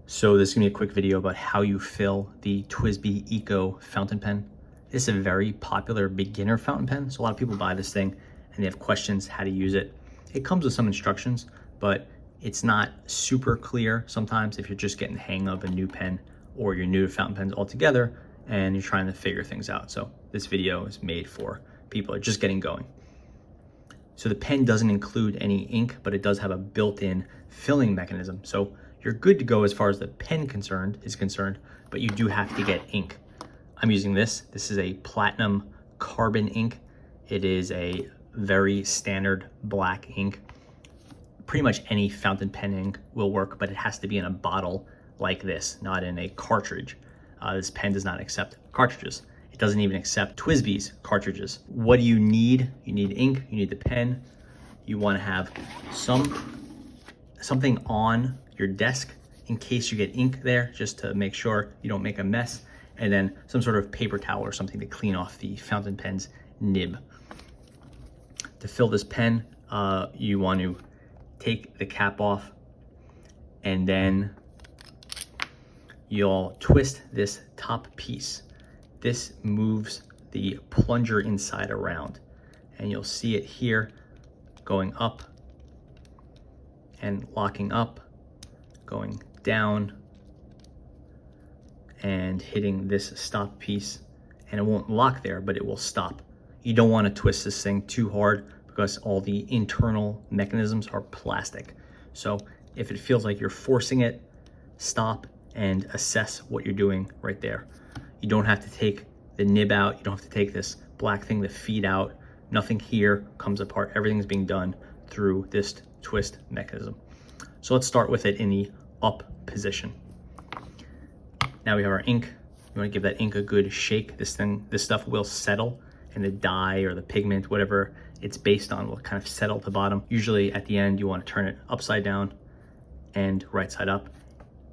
So this is gonna be a quick video about how you fill the Twsbi Eco fountain pen. This is a very popular beginner fountain pen. So a lot of people buy this thing and they have questions how to use it. It comes with some instructions, but it's not super clear sometimes if you're just getting the hang of a new pen or you're new to fountain pens altogether and you're trying to figure things out. So this video is made for people who are just getting going. So the pen doesn't include any ink, but it does have a built-in filling mechanism. So you're good to go as far as the pen is concerned, but you do have to get ink. I'm using this. This is a platinum carbon ink. It is a very standard black ink. Pretty much any fountain pen ink will work, but it has to be in a bottle like this, not in a cartridge. This pen does not accept cartridges. It doesn't even accept Twsbi's cartridges. What do you need? You need ink, you need the pen. You wanna have something on your desk in case you get ink there, just to make sure you don't make a mess. And then some sort of paper towel or something to clean off the fountain pen's nib. To fill this pen, you want to take the cap off and then you'll twist this top piece. This moves the plunger inside around and you'll see it here going up and locking up, going down and hitting this stop piece, and it won't lock there, but it will stop. You don't want to twist this thing too hard because all the internal mechanisms are plastic. So if it feels like you're forcing it, stop and assess what you're doing right there. You don't have to take the nib out. You don't have to take this black thing, the feed out. Nothing here comes apart. Everything's being done through this twist mechanism. So let's start with it in the up position. Now we have our ink. You want to give that ink a good shake. This stuff will settle, and the dye or the pigment, whatever it's based on, will kind of settle at the bottom. Usually at the end, you want to turn it upside down and right side up.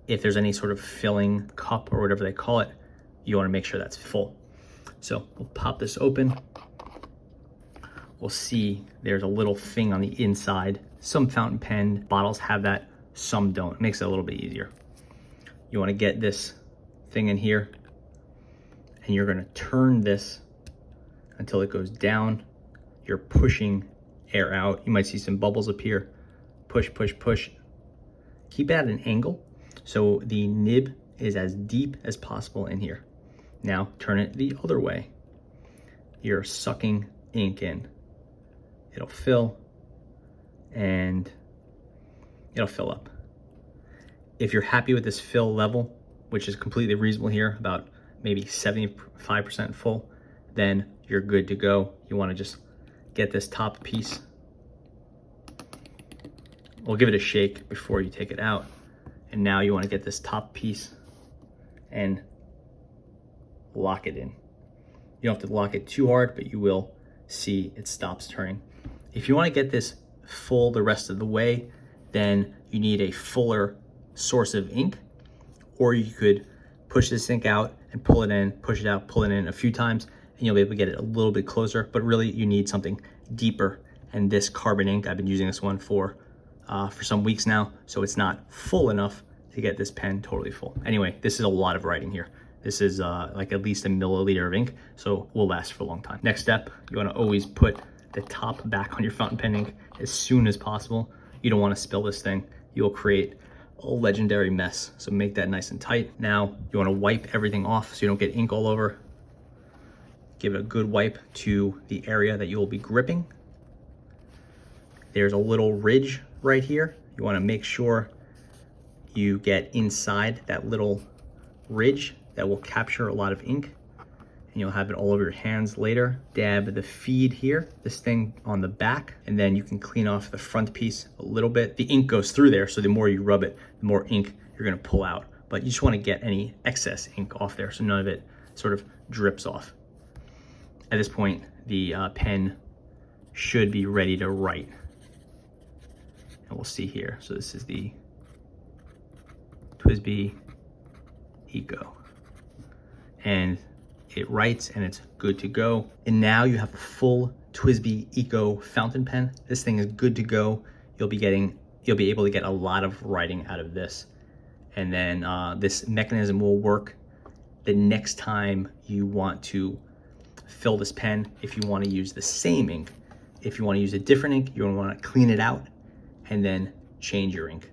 If there's any sort of filling cup or whatever they call it, you want to make sure that's full. So we'll pop this open. We'll see there's a little thing on the inside. Some fountain pen bottles have that, some don't. It makes it a little bit easier. You want to get this thing in here and you're going to turn this until it goes down. You're pushing air out. You might see some bubbles up here. Push, push, push. Keep it at an angle so the nib is as deep as possible in here. Now turn it the other way. You're sucking ink in. It'll fill and it'll fill up. If you're happy with this fill level, which is completely reasonable here, about maybe 75% full, then you're good to go. You want to just get this top piece. We'll give it a shake before you take it out. And now you want to get this top piece and lock it in. You don't have to lock it too hard, but you will see it stops turning. If you want to get this full the rest of the way, then you need a fuller source of ink, or you could push this ink out and pull it in, push it out, pull it in a few times, and you'll be able to get it a little bit closer. But really you need something deeper. And this carbon ink, I've been using this one for some weeks now, so it's not full enough to get this pen totally full. Anyway, this is a lot of writing here. This is like at least a milliliter of ink, so will last for a long time. Next step, you want to always put the top back on your fountain pen ink as soon as possible. You don't want to spill this thing. You'll create a legendary mess, so make that nice and tight. Now you want to wipe everything off so you don't get ink all over. Give it a good wipe to the area that you will be gripping. There's a little ridge right here. You want to make sure you get inside that little ridge that will capture a lot of ink, and you'll have it all over your hands later. Dab the feed here, this thing on the back, and then you can clean off the front piece a little bit. The ink goes through there, so the more you rub it, the more ink you're gonna pull out. But you just wanna get any excess ink off there so none of it sort of drips off. At this point, the pen should be ready to write. And we'll see here. So this is the Twsbi Eco. And it writes and it's good to go. And now you have a full Twsbi Eco fountain pen. This thing is good to go. You'll be able to get a lot of writing out of this. And then this mechanism will work the next time you want to fill this pen. If you want to use the same ink, if you want to use a different ink, you're going to want to clean it out and then change your ink.